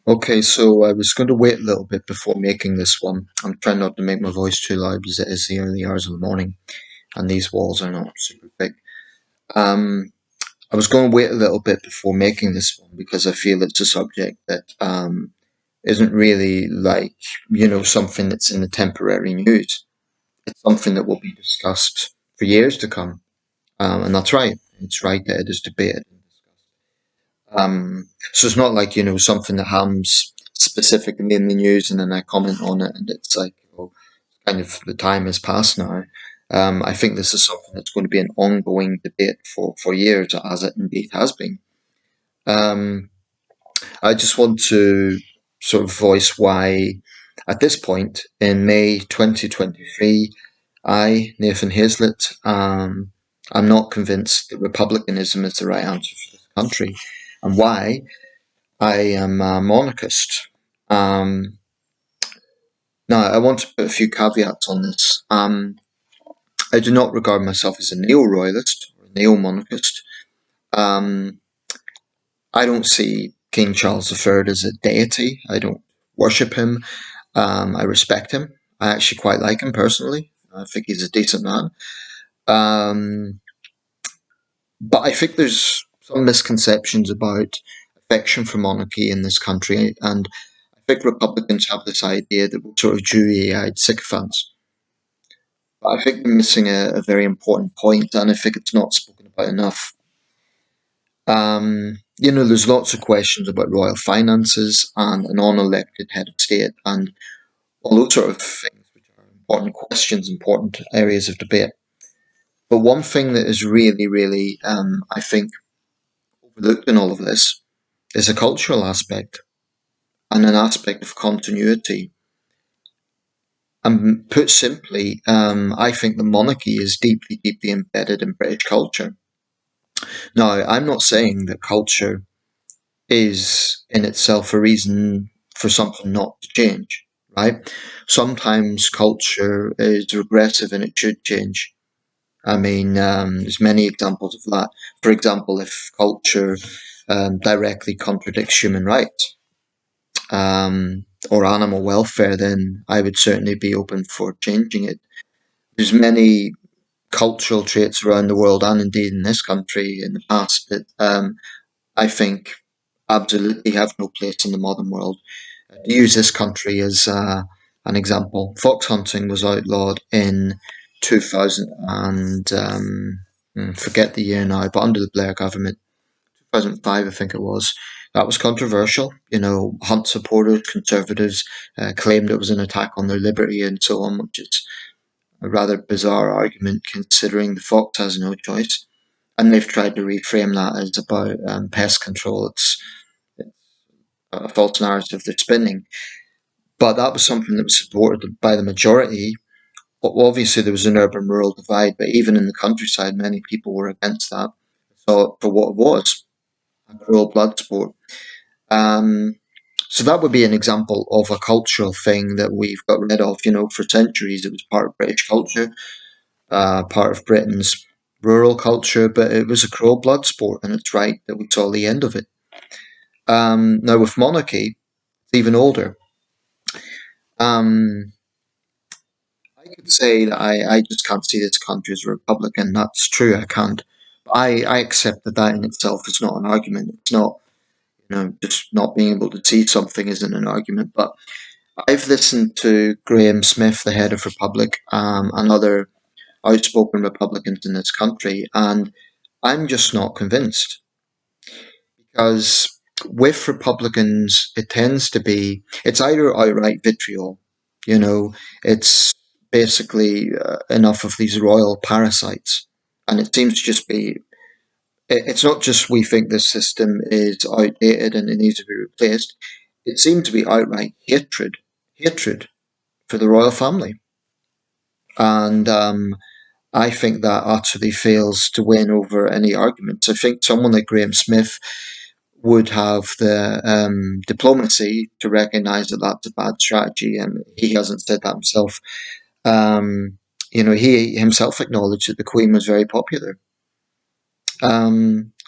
Okay, so I was going to wait a little bit before making this one. I'm trying not to make my voice too loud because it is the early hours of the morning and these walls are not super thick. Um, I was going to wait a little bit before making this one because I feel it's a subject that isn't really like, something that's in the temporary news. It's something that will be discussed for years to come. And that's right. It's right that it is debated. So it's not like, something that happens specifically in the news and then I comment on it and it's like, kind of the time has passed now. I think this is something that's going to be an ongoing debate for years, as it indeed has been. Um, I just want to sort of voice why, at this point in May 2023, I, Nathan Hazlett, I'm not convinced that republicanism is the right answer for this country, and why I am a monarchist. Um, Now, I want to put a few caveats on this. I do not regard myself as a neo-royalist or a neo-monarchist. Um, I don't see King Charles III as a deity. I don't worship him. I respect him. I actually quite like him personally. I think he's a decent man. Um, but I think there's some misconceptions about affection for monarchy in this country, and I think Republicans have this idea that we're sort of dewy-eyed sycophants. But I think they're missing a very important point, and I think it's not spoken about enough. There's lots of questions about royal finances and an unelected head of state, and all those sort of things, which are important questions, important areas of debate. But one thing that is really, really, I think, overlooked in all of this is a cultural aspect and an aspect of continuity. And put simply, I think the monarchy is deeply, deeply embedded in British culture. Now, I'm not saying that culture is in itself a reason for something not to change, right? Sometimes culture is regressive and it should change. I mean, there's many examples of that. For example, if culture directly contradicts human rights or animal welfare, then I would certainly be open for changing it. There's many cultural traits around the world and indeed in this country in the past that I think absolutely have no place in the modern world. To use this country as an example, fox hunting was outlawed in 2000 and forget the year now, but under the Blair government, 2005 I think it was. That was controversial. Hunt supporters, conservatives claimed it was an attack on their liberty and so on, which is a rather bizarre argument considering the fox has no choice. And they've tried to reframe that as about pest control. It's a false narrative they're spinning. But that was something that was supported by the majority. Obviously, there was an urban-rural divide, but even in the countryside, many people were against that. So, for what it was, a cruel blood sport. Um, so that would be an example of a cultural thing that we've got rid of. For centuries, it was part of British culture, part of Britain's rural culture, but it was a cruel blood sport, and it's right that we saw the end of it. Now, with monarchy, it's even older. Um, I could say that I just can't see this country as a republican. That's true, I can't. But I accept that that in itself is not an argument. It's not, just not being able to see something isn't an argument. But I've listened to Graham Smith, the head of Republic, and other outspoken Republicans in this country, and I'm just not convinced because with Republicans, it tends to be it's either outright vitriol, it's basically enough of these royal parasites, and it seems to just be. It's not just we think this system is outdated and it needs to be replaced. It seems to be outright hatred for the royal family, and I think that utterly fails to win over any arguments. I think someone like Graham Smith would have the diplomacy to recognise that that's a bad strategy, and he hasn't said that himself. He himself acknowledged that the Queen was very popular.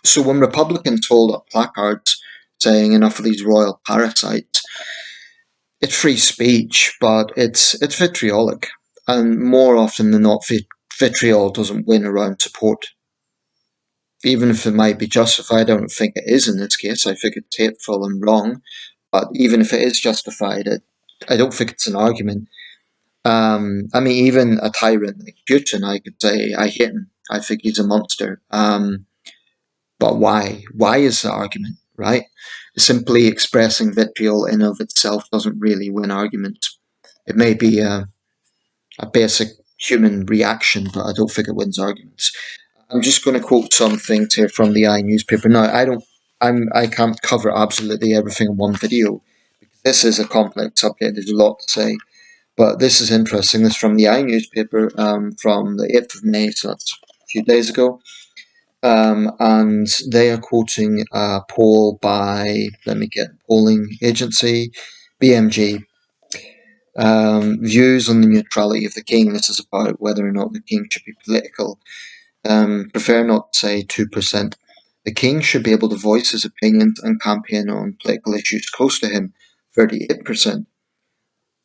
So when Republicans hold up placards saying enough of these royal parasites. It's free speech, but it's vitriolic, and more often than not, vitriol doesn't win around support. Even if it might be justified, I don't think it is in this case. I think it's hateful and wrong. But even if it is justified, I don't think it's an argument. I mean, even a tyrant like Putin, I could say I hate him. I think he's a monster. But why? Why is the argument, right? Simply expressing vitriol in of itself doesn't really win arguments. It may be a basic human reaction, but I don't think it wins arguments. I'm just going to quote some things here from the newspaper. Now, I can't cover absolutely everything in one video because this is a complex subject. There's a lot to say, but this is interesting. This is from the newspaper from the 8th of May, so that's a few days ago. And they are quoting a poll by, let me get polling agency, BMG. Views on the neutrality of the king. This is about whether or not the king should be political. Prefer not to say 2%. The king should be able to voice his opinions and campaign on political issues close to him, 38%.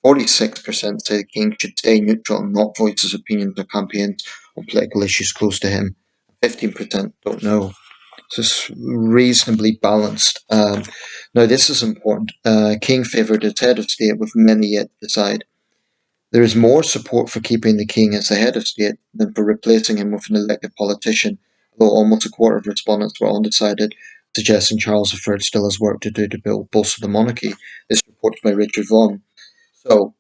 46% say the king should stay neutral and not voice his opinions or campaigns on political issues close to him. 15% don't know. So it's reasonably balanced. Now, this is important. King favoured as head of state, with many yet to decide. There is more support for keeping the king as the head of state than for replacing him with an elected politician, although almost a quarter of respondents were undecided, suggesting Charles III still has work to do to bolster the monarchy. This report's by Richard Vaughan. So,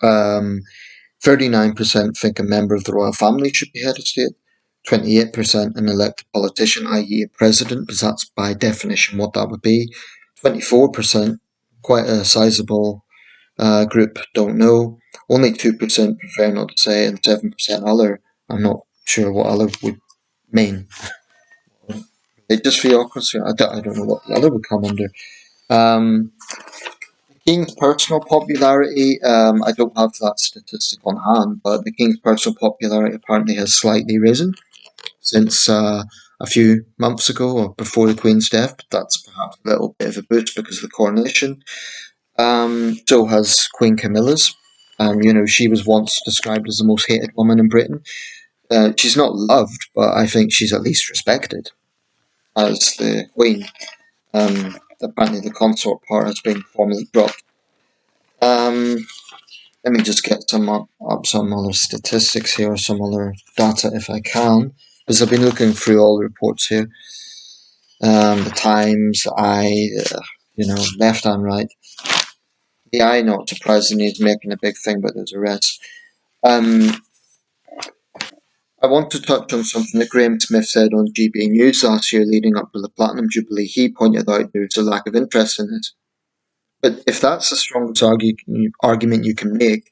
39% think a member of the royal family should be head of state, 28% an elected politician, i.e. a president, because that's by definition what that would be, 24%, quite a sizable group, don't know, only 2% prefer not to say, and 7% other. I'm not sure what other would mean. Religious theocracy, I don't know what the other would come under. The king's personal popularity, I don't have that statistic on hand, but the king's personal popularity apparently has slightly risen since a few months ago or before the Queen's death. But that's perhaps a little bit of a boost because of the coronation. So has Queen Camilla's. She was once described as the most hated woman in Britain. She's not loved, but I think she's at least respected as the Queen. Apparently the consort part has been formally dropped. Let me just get some other statistics here, some other data if I can, because I've been looking through all the reports here. The Times, left and right. The Eye, not surprisingly, is making a big thing, but there's a rest. I want to touch on something that Graham Smith said on GB News last year leading up to the Platinum Jubilee. He pointed out there's a lack of interest in it. But if that's the strongest argument you can make,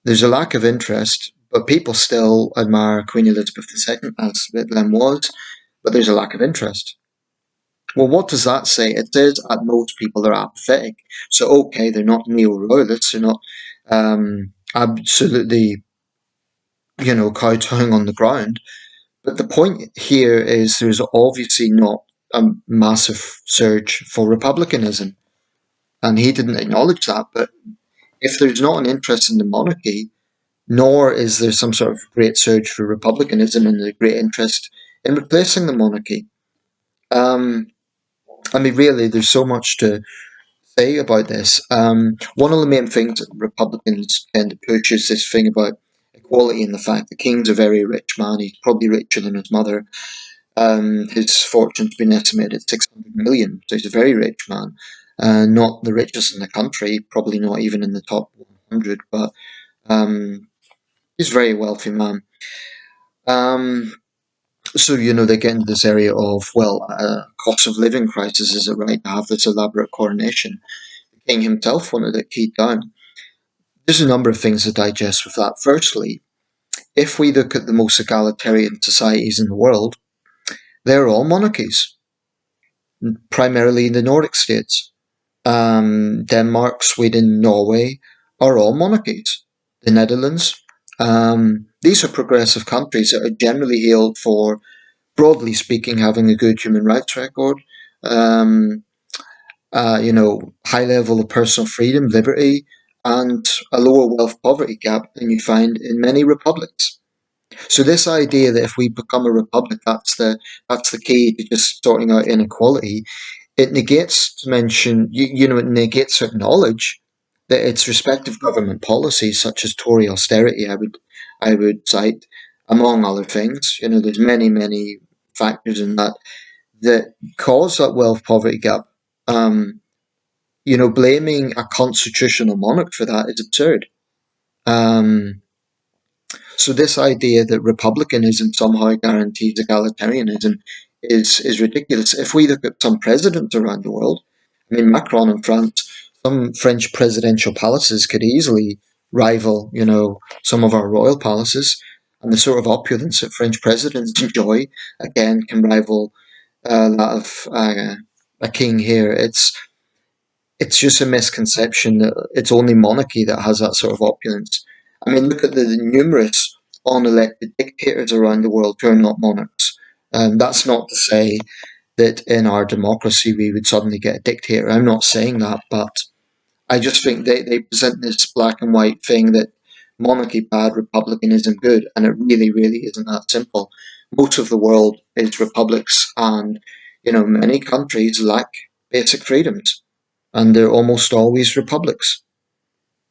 there's a lack of interest, but people still admire Queen Elizabeth II as Lem was, but there's a lack of interest. Well, what does that say? It says at most people are apathetic. So, okay, they're not neo-royalists, they're not absolutely, kowtowing on the ground. But the point here is there's obviously not a massive surge for republicanism. And he didn't acknowledge that, but if there's not an interest in the monarchy, nor is there some sort of great surge for republicanism and a great interest in replacing the monarchy. Really, there's so much to say about this. One of the main things that Republicans tend to push is this thing about equality and the fact the king's a very rich man. He's probably richer than his mother. His fortune's been estimated at 600 million, so he's a very rich man. Not the richest in the country, probably not even in the top 100, but he's a very wealthy man. So, they get into this area of, cost of living crisis. Is it right to have this elaborate coronation? The king himself wanted it keyed down. There's a number of things to digest with that. Firstly, if we look at the most egalitarian societies in the world, they're all monarchies, primarily in the Nordic states. Denmark, Sweden, Norway are all monarchies. The Netherlands. These are progressive countries that are generally hailed for, broadly speaking, having a good human rights record. high level of personal freedom, liberty, and a lower wealth poverty gap than you find in many republics. So this idea that if we become a republic, that's the key to just sorting out inequality. It negates to mention, it negates to acknowledge that its respective government policies, such as Tory austerity, I would cite, among other things. There's many, many factors in that cause that wealth poverty gap. Um, blaming a constitutional monarch for that is absurd. Um, so this idea that republicanism somehow guarantees egalitarianism is ridiculous. If we look at some presidents around the world, I mean Macron in France, some French presidential palaces could easily rival, some of our royal palaces, and the sort of opulence that French presidents enjoy again can rival that of a king here. It's just a misconception that it's only monarchy that has that sort of opulence. I mean, look at the numerous unelected dictators around the world who are not monarchs. That's not to say that in our democracy we would suddenly get a dictator. I'm not saying that, but I just think they present this black and white thing that monarchy bad, republicanism good, and it really, really isn't that simple. Most of the world is republics, and many countries lack basic freedoms, and they're almost always republics.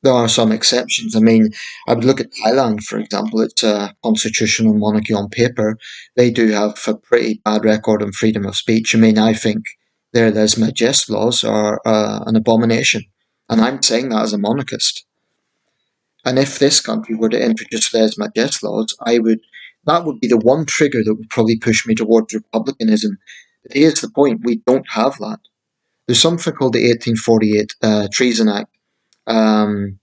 There are some exceptions. I mean, I would look at Thailand, for example. It's a constitutional monarchy on paper. They do have a pretty bad record on freedom of speech. I mean, I think their Les Majest laws are an abomination. And I'm saying that as a monarchist. And if this country were to introduce Les Majest laws, that would be the one trigger that would probably push me towards republicanism. But here's the point: we don't have that. There's something called the 1848 Treason Act. Um,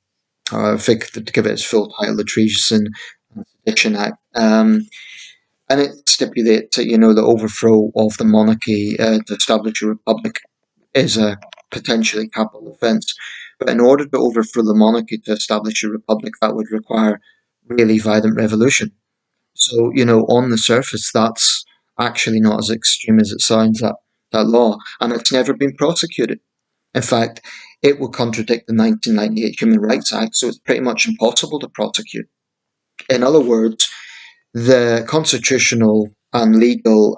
I think to give it its full title, the Treason and Sedition Act. And it stipulates that, the overthrow of the monarchy to establish a republic is a potentially capital offence. But in order to overthrow the monarchy to establish a republic, that would require really violent revolution. So, on the surface, that's actually not as extreme as it sounds, that law. And it's never been prosecuted. In fact, it will contradict the 1998 Human Rights Act, so it's pretty much impossible to prosecute. In other words, the constitutional and legal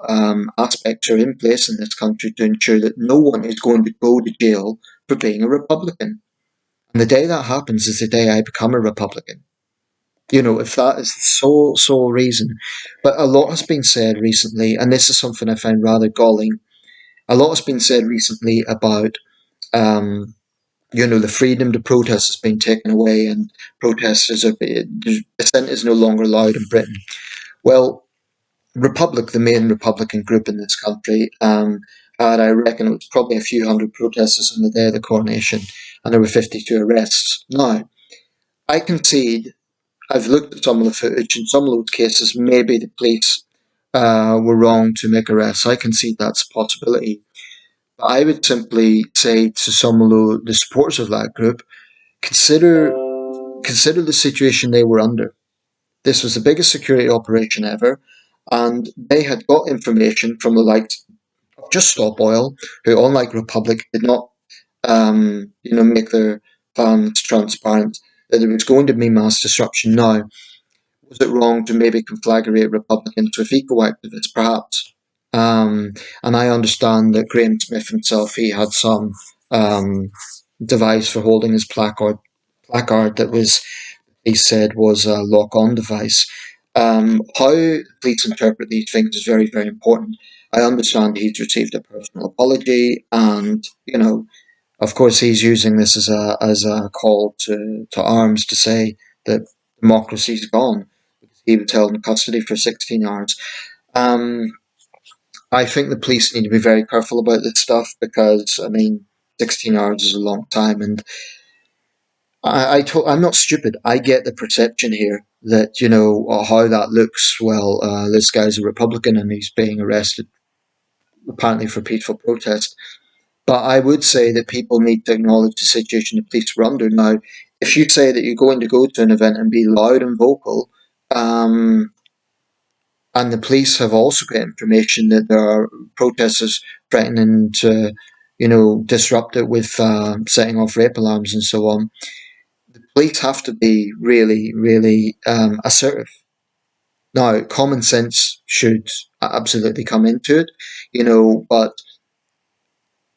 aspects are in place in this country to ensure that no one is going to go to jail for being a Republican. And the day that happens is the day I become a Republican. If that is the sole reason. But a lot has been said recently, and this is something I find rather galling. A lot has been said recently about um, the freedom to protest has been taken away, and dissent is no longer allowed in Britain. Well, Republic, the main Republican group in this country, had, I reckon, it was probably a few hundred protesters on the day of the coronation, and there were 52 arrests. Now, I concede, I've looked at some of the footage. In some of those cases, maybe the police were wrong to make arrests. I concede that's a possibility. But I would simply say to some of the supporters of that group, consider the situation they were under. This was the biggest security operation ever, and they had got information from the likes of Just Stop Oil, who, unlike Republic, did not, make their plans transparent. That there was going to be mass disruption. Now, was it wrong to maybe conflagrate Republicans with eco-activists? Perhaps. And I understand that Graham Smith himself, he had some um, device for holding his placard that was, he said, was a lock-on device. How police interpret these things is very, very important. I understand he's received a personal apology, and of course, he's using this as a call to arms to say that democracy's gone. He was held in custody for 16 hours. Um, I think the police need to be very careful about this stuff because, I mean, 16 hours is a long time, and I'm not stupid. I get the perception here that, how that looks. Well, this guy's a Republican and he's being arrested apparently for peaceful protest. But I would say that people need to acknowledge the situation the police were under. Now, if you say that you're going to go to an event and be loud and vocal, um, and the police have also got information that there are protesters threatening to disrupt it with setting off rape alarms and so on. The police have to be really, really assertive. Now, common sense should absolutely come into it, but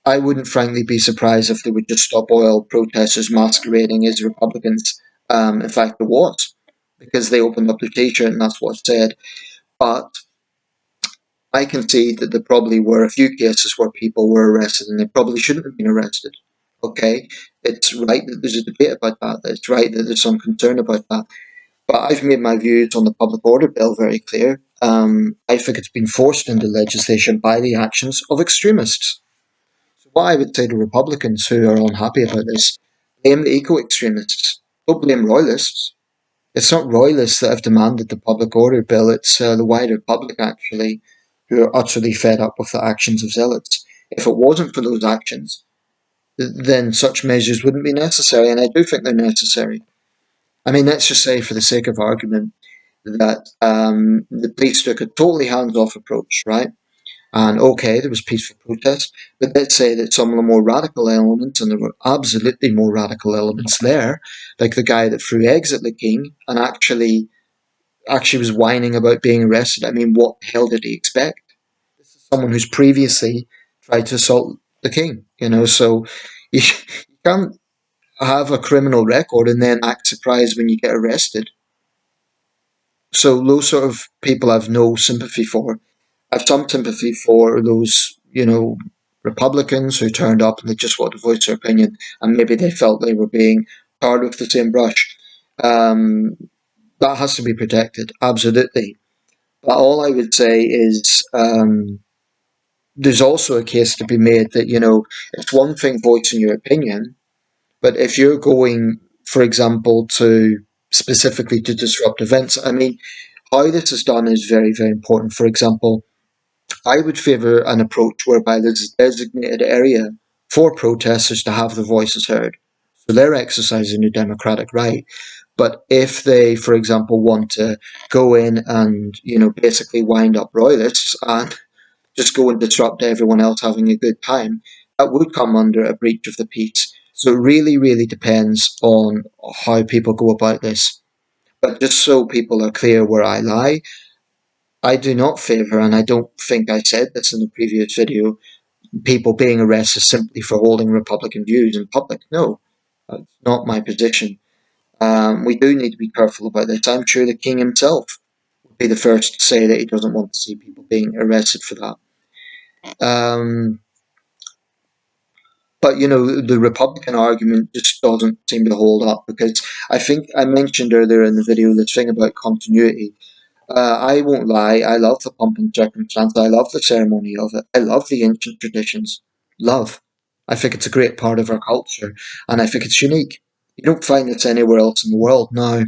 I wouldn't frankly be surprised if they would just stop oil protesters masquerading as Republicans. In fact, there was, because they opened up their t-shirt and that's what's said. But I can see that there probably were a few cases where people were arrested and they probably shouldn't have been arrested. Okay, it's right that there's a debate about that. It's right that there's some concern about that. But I've made my views on the public order bill very clear. I think it's been forced into legislation by the actions of extremists. So what I would say to Republicans who are unhappy about this, blame the eco-extremists. Don't blame royalists. It's not royalists that have demanded the public order bill, it's the wider public, actually, who are utterly fed up with the actions of zealots. If it wasn't for those actions, then such measures wouldn't be necessary, and I do think they're necessary. I mean, let's just say, for the sake of argument, that the police took a totally hands-off approach, right? And okay, there was peaceful protest, but let's say that some of the more radical elements, and there were absolutely more radical elements there, like the guy that threw eggs at the king and actually was whining about being arrested. I mean, what the hell did he expect? This is someone who's previously tried to assault the king, so you can't have a criminal record and then act surprised when you get arrested. So those sort of people I've no sympathy for. I've some sympathy for those, Republicans who turned up and they just wanted to voice their opinion, and maybe they felt they were being tarred with the same brush. Um, that has to be protected, absolutely. But all I would say is there's also a case to be made that, it's one thing voicing your opinion, but if you're going, for example, to specifically to disrupt events, I mean, how this is done is very, very important. For example, I would favour an approach whereby there's a designated area for protesters to have their voices heard. So they're exercising their democratic right. But if they, for example, want to go in and, basically wind up royalists and just go and disrupt everyone else having a good time, that would come under a breach of the peace. So it really, really depends on how people go about this. But just so people are clear where I lie, I do not favour, and I don't think I said this in the previous video, people being arrested simply for holding Republican views in public. No, that's not my position. We do need to be careful about this. I'm sure the King himself would be the first to say that he doesn't want to see people being arrested for that. Um, but the Republican argument just doesn't seem to hold up, because I think I mentioned earlier in the video this thing about continuity. I won't lie, I love the pomp and circumstance, I love the ceremony of it, I love the ancient traditions. Love. I think it's a great part of our culture, and I think it's unique. You don't find this anywhere else in the world. Now,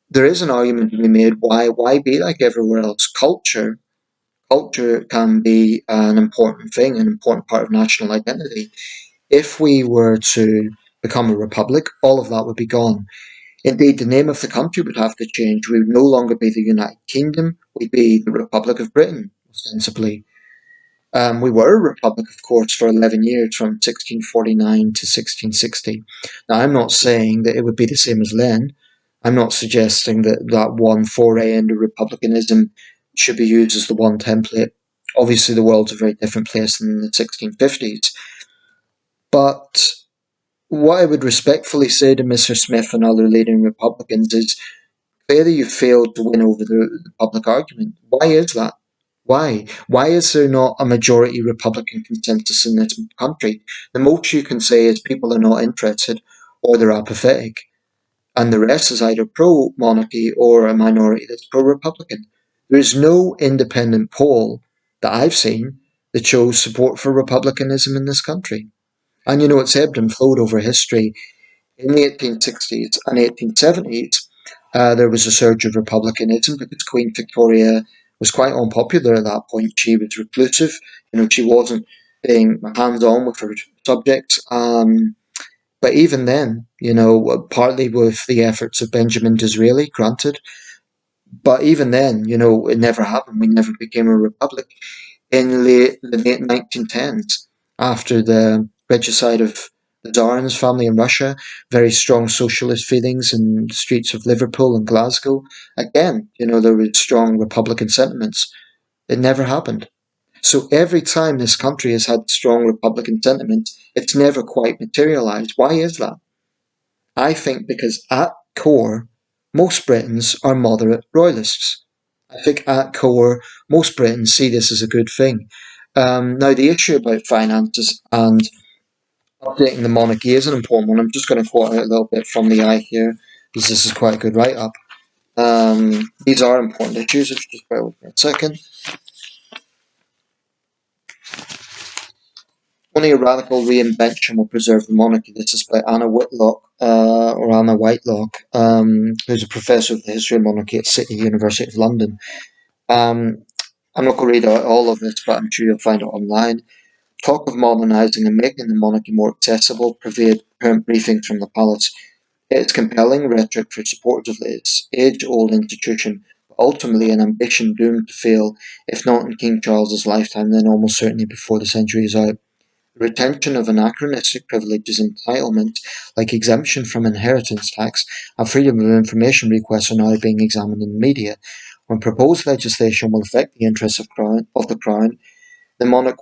there is an argument to be made, why be like everywhere else? Culture can be an important thing, an important part of national identity. If we were to become a republic, all of that would be gone. Indeed, the name of the country would have to change. We would no longer be the United Kingdom, we'd be the Republic of Britain, ostensibly. We were a republic, of course, for 11 years, from 1649 to 1660. Now, I'm not saying that it would be the same as then. I'm not suggesting that that one foray into republicanism should be used as the one template. Obviously, the world's a very different place than the 1650s. But what I would respectfully say to Mr. Smith and other leading Republicans is, clearly you failed to win over the public argument. Why is that? Why? Why is there not a majority Republican consensus in this country? The most you can say is people are not interested or they're apathetic, and the rest is either pro-monarchy or a minority that's pro-Republican. There is no independent poll that I've seen that shows support for republicanism in this country. And it's ebbed and flowed over history. In the 1860s and 1870s, there was a surge of republicanism because Queen Victoria was quite unpopular at that point. She was reclusive. She wasn't being hands-on with her subjects. But even then, partly with the efforts of Benjamin Disraeli, granted, but even then, it never happened. We never became a republic in the late 1910s. after the regicide of the Tsar and his family in Russia, very strong socialist feelings in the streets of Liverpool and Glasgow. Again, there was strong Republican sentiments. It never happened. So every time this country has had strong Republican sentiments, it's never quite materialised. Why is that? I think because at core, most Britons are moderate royalists. I think at core, most Britons see this as a good thing. Now, the issue about finances and updating the monarchy is an important one. I'm just going to quote out a little bit from the eye here, because this is quite a good write up. These are important issues. Just bear with me a second. Only a radical reinvention will preserve the monarchy. This is by Anna Whitlock, or Anna Whitelock, who's a professor of the history of monarchy at City University of London. Um, I'm not going to read out all of this, but I'm sure you'll find it online. Talk of modernising and making the monarchy more accessible pervade current briefings from the palace. It is compelling rhetoric for supporters of this age-old institution, but ultimately an ambition doomed to fail, if not in King Charles's lifetime, then almost certainly before the century is out. Retention of anachronistic privileges and entitlements, like exemption from inheritance tax and freedom of information requests, are now being examined in the media. When proposed legislation will affect the interests of the Crown, the monarch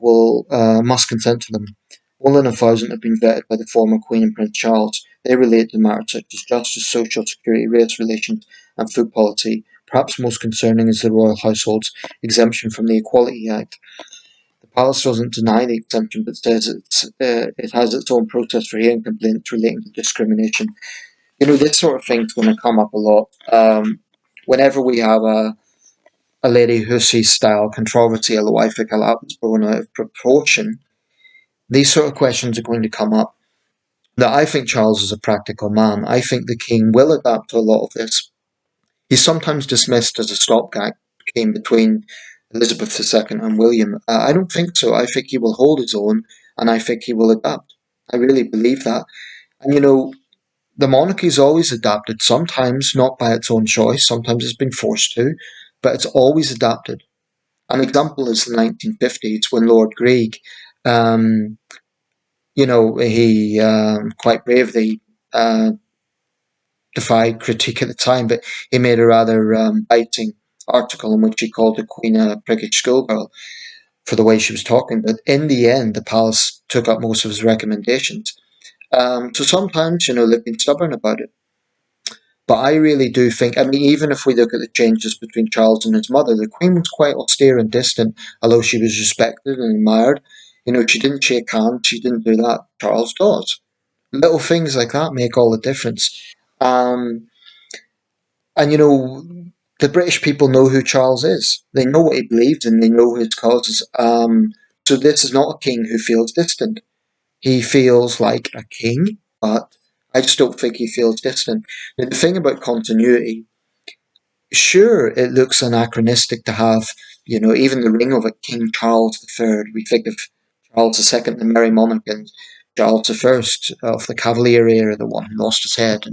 must consent to them. More than 1,000 have been vetted by the former Queen and Prince Charles. They relate to matters such as justice, social security, race relations, and food policy. Perhaps most concerning is the royal household's exemption from the Equality Act. The palace doesn't deny the exemption, but says it has its own process for hearing complaints relating to discrimination. This sort of thing's going to come up a lot. Whenever we have a Lady Hussey style controversy, although I think a lot is blown out of proportion, these sort of questions are going to come up. Now, I think Charles is a practical man. I think the king will adapt to a lot of this. He's sometimes dismissed as a stopgap king between Elizabeth II and William. I don't think so. I think he will hold his own, and I think he will adapt. I really believe that. And the monarchy's always adapted, sometimes not by its own choice, sometimes it's been forced to, but it's always adapted. An example is the 1950s when Lord Greig, um, he quite bravely defied critique at the time, but he made a rather biting article in which he called the Queen a priggish schoolgirl for the way she was talking. But in the end, the palace took up most of his recommendations. So sometimes, they've been stubborn about it. But I really do think, even if we look at the changes between Charles and his mother, the Queen was quite austere and distant, although she was respected and admired. She didn't shake hands, she didn't do that. Charles does. Little things like that make all the difference. Um, and the British people know who Charles is. They know what he believes and they know his causes. So this is not a king who feels distant. He feels like a king, but I just don't think he feels distant. Now, the thing about continuity, sure, it looks anachronistic to have, even the ring of a King Charles III. We think of Charles II, the Merry Monarch, and Charles I of the Cavalier era, the one who lost his head.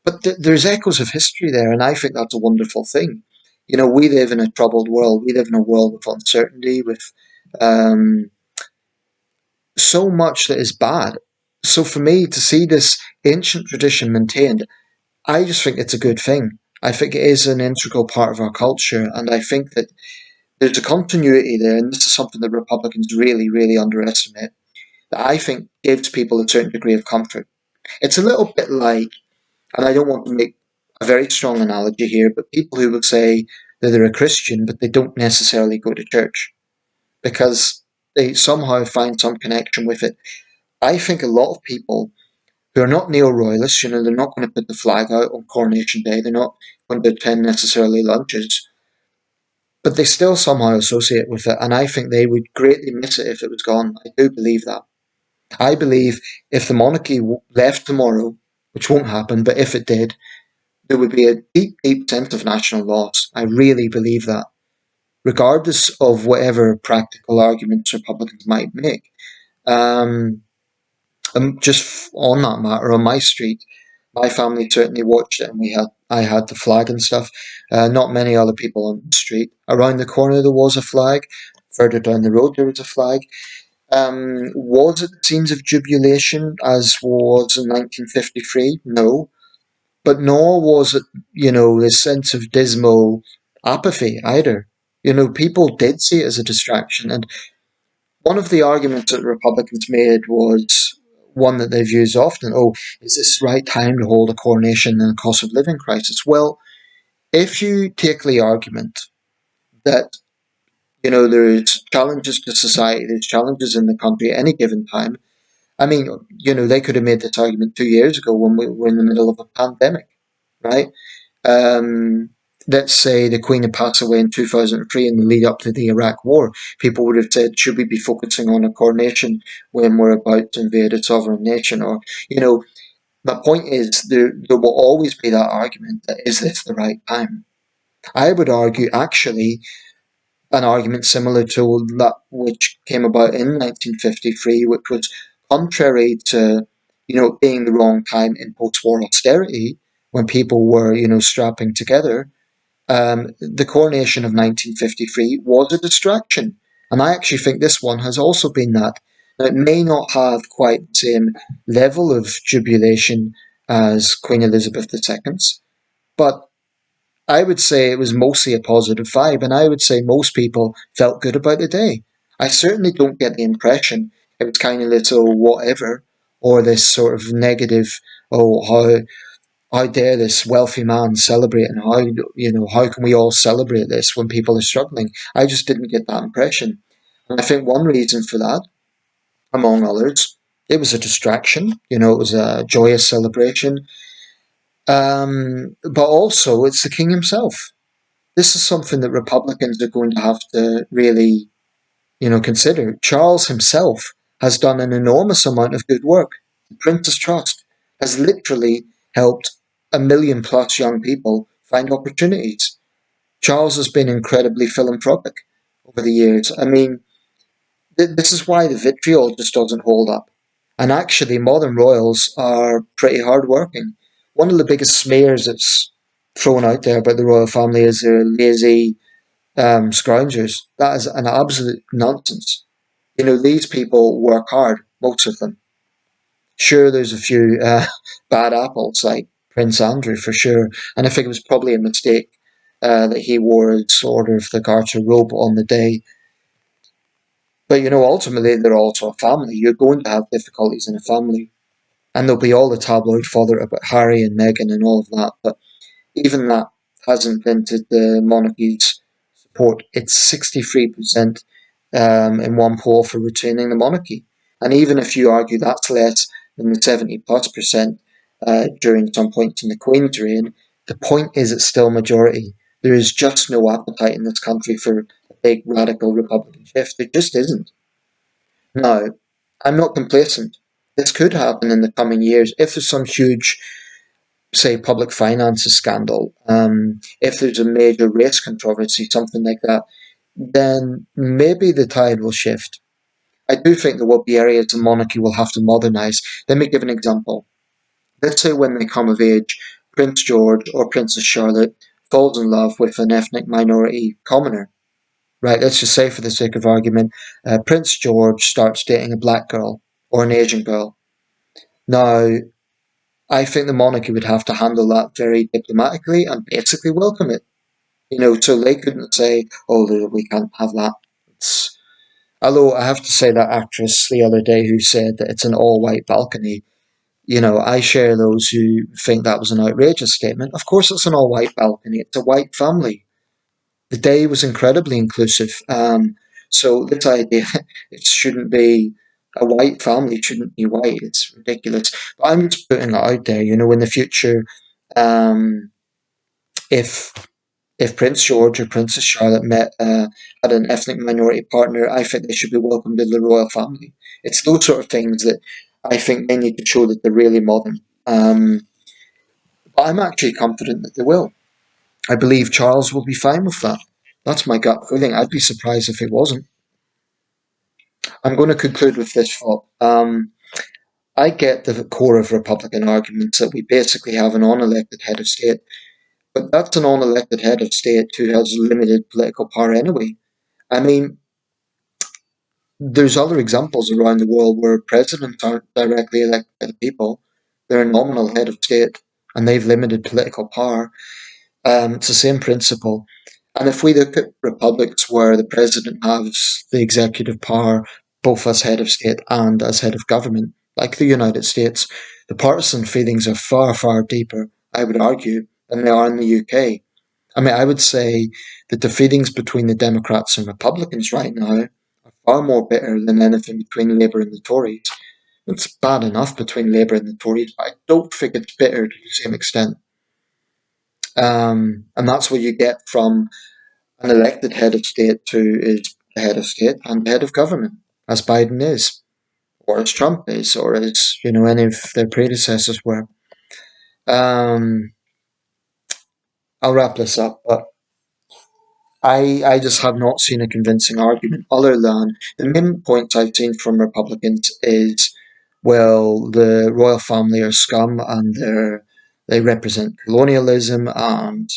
But there's echoes of history there, and I think that's a wonderful thing. We live in a troubled world. We live in a world with uncertainty, with um, so much that is bad. So for me to see this ancient tradition maintained, I just think it's a good thing. I think it is an integral part of our culture, and I think that there's a continuity there, and this is something that Republicans really, really underestimate, that I think gives people a certain degree of comfort. It's a little bit like, and I don't want to make a very strong analogy here, but people who would say that they're a Christian, but they don't necessarily go to church because they somehow find some connection with it. I think a lot of people who are not neo-royalists, they're not going to put the flag out on Coronation Day, they're not going to attend necessarily lunches, but they still somehow associate with it, and I think they would greatly miss it if it was gone. I do believe that. I believe if the monarchy left tomorrow, which won't happen, but if it did, there would be a deep, deep sense of national loss. I really believe that, regardless of whatever practical arguments Republicans might make. Um, just on that matter, on my street, my family certainly watched it, and I had the flag and stuff. Not many other people on the street. Around the corner there was a flag. Further down the road there was a flag. Was it scenes of jubilation as was in 1953? No. But nor was it, this sense of dismal apathy either. People did see it as a distraction. And one of the arguments that Republicans made was one that they've used often. Oh, is this the right time to hold a coronation in a cost of living crisis? Well, if you take the argument that, there's challenges to society, there's challenges in the country at any given time. I mean, they could have made this argument 2 years ago when we were in the middle of a pandemic, right? Um, let's say the Queen had passed away in 2003 in the lead up to the Iraq War. People would have said, should we be focusing on a coronation when we're about to invade a sovereign nation? Or, my point is, there will always be that argument that is this the right time? I would argue, actually, an argument similar to that which came about in 1953, which was contrary to, being the wrong time in post-war austerity when people were, strapping together. The coronation of 1953 was a distraction, and I actually think this one has also been that. Now, it may not have quite the same level of jubilation as Queen Elizabeth II's, but I would say it was mostly a positive vibe, and I would say most people felt good about the day. I certainly don't get the impression it was kind of little whatever, or this sort of negative, oh, how dare this wealthy man celebrate, and how can we all celebrate this when people are struggling? I just didn't get that impression. And I think one reason for that, among others, it was a distraction. It was a joyous celebration. But also, it's the king himself. This is something that Republicans are going to have to really, consider. Charles himself has done an enormous amount of good work. The Prince's Trust has literally helped 1 million plus young people find opportunities. Charles has been incredibly philanthropic over the years. I mean, this is why the vitriol just doesn't hold up. And actually, modern royals are pretty hardworking. One of the biggest smears that's thrown out there about the royal family is they're lazy scroungers. That is an absolute nonsense. These people work hard, most of them. Sure, there's a few bad apples, like Prince Andrew, for sure. And I think it was probably a mistake that he wore his Order of the Garter robe on the day. But, ultimately, they're also a family. You're going to have difficulties in a family. And there'll be all the tabloid fodder about Harry and Meghan and all of that. But even that hasn't dented the monarchy's support. It's 63% in one poll for retaining the monarchy. And even if you argue that's less than the 70+% during some points in the Queen's reign, the point is it's still majority. There is just no appetite in this country for a big radical Republican shift. There just isn't. Now, I'm not complacent. This could happen in the coming years if there's some huge, say, public finances scandal, if there's a major race controversy, something like that, then maybe the tide will shift. I do think there will be areas the monarchy will have to modernise. Let me give an example. Let's say when they come of age, Prince George or Princess Charlotte falls in love with an ethnic minority commoner. Right, let's just say for the sake of argument, Prince George starts dating a black girl or an Asian girl. Now, I think the monarchy would have to handle that very diplomatically and basically welcome it. So they couldn't say, oh, we can't have that. Although I have to say that actress the other day who said that it's an all-white balcony, I share those who think that was an outrageous statement. Of course it's an all-white balcony. It's a white family. The day was incredibly inclusive. So this idea, it shouldn't be a white family, it shouldn't be white. It's ridiculous. But I'm just putting it out there. In the future, um, if Prince George or Princess Charlotte had an ethnic minority partner, I think they should be welcomed in the royal family. It's those sort of things that I think they need to show that they're really modern. But I'm actually confident that they will. I believe Charles will be fine with that. That's my gut feeling. I'd be surprised if he wasn't. I'm going to conclude with this thought. I get the core of Republican arguments that we basically have an unelected head of state, but that's an unelected head of state who has limited political power anyway. I mean, there's other examples around the world where presidents aren't directly elected by the people. They're a nominal head of state and they've limited political power. It's the same principle. And if we look at republics where the president has the executive power both as head of state and as head of government, like the United States, the partisan feelings are far, far deeper, I would argue, than they are in the UK. I mean, I would say that the feelings between the Democrats and Republicans right now are far more bitter than anything between Labour and the Tories. It's bad enough between Labour and the Tories, but I don't think it's bitter to the same extent. And that's what you get from an elected head of state who is the head of state and the head of government, as Biden is, or as Trump is, or as any of their predecessors were. Um, I'll wrap this up, but I just have not seen a convincing argument other than the main points I've seen from Republicans is, well, the royal family are scum and they represent colonialism and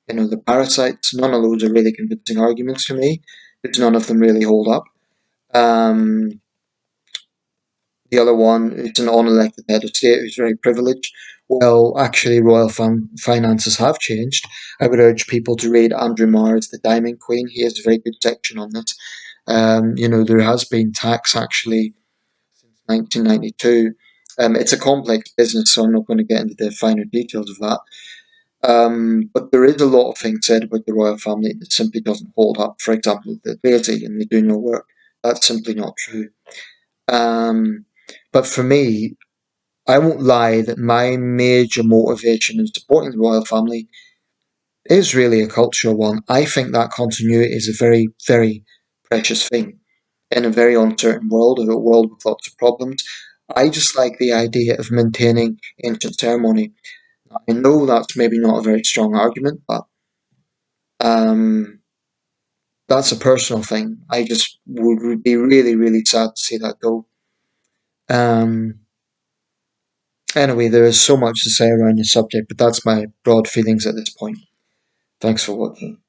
the parasites. None of those are really convincing arguments to me because none of them really hold up. Um, the other one is an unelected head of state who's very privileged. Well, actually, royal finances have changed. I would urge people to read Andrew Marr's The Diamond Queen. He has a very good section on this. There has been tax actually since 1992. It's a complex business, so I'm not going to get into the finer details of that. But there is a lot of things said about the royal family that simply doesn't hold up. For example, they're lazy and they do no work. That's simply not true. Um, but for me, I won't lie that my major motivation in supporting the royal family is really a cultural one. I think that continuity is a very, very precious thing in a very uncertain world, a world with lots of problems. I just like the idea of maintaining ancient ceremony. I know that's maybe not a very strong argument, but um, that's a personal thing. I just would be really, really sad to see that go. Um, anyway, there is so much to say around the subject, but that's my broad feelings at this point. Thanks for watching.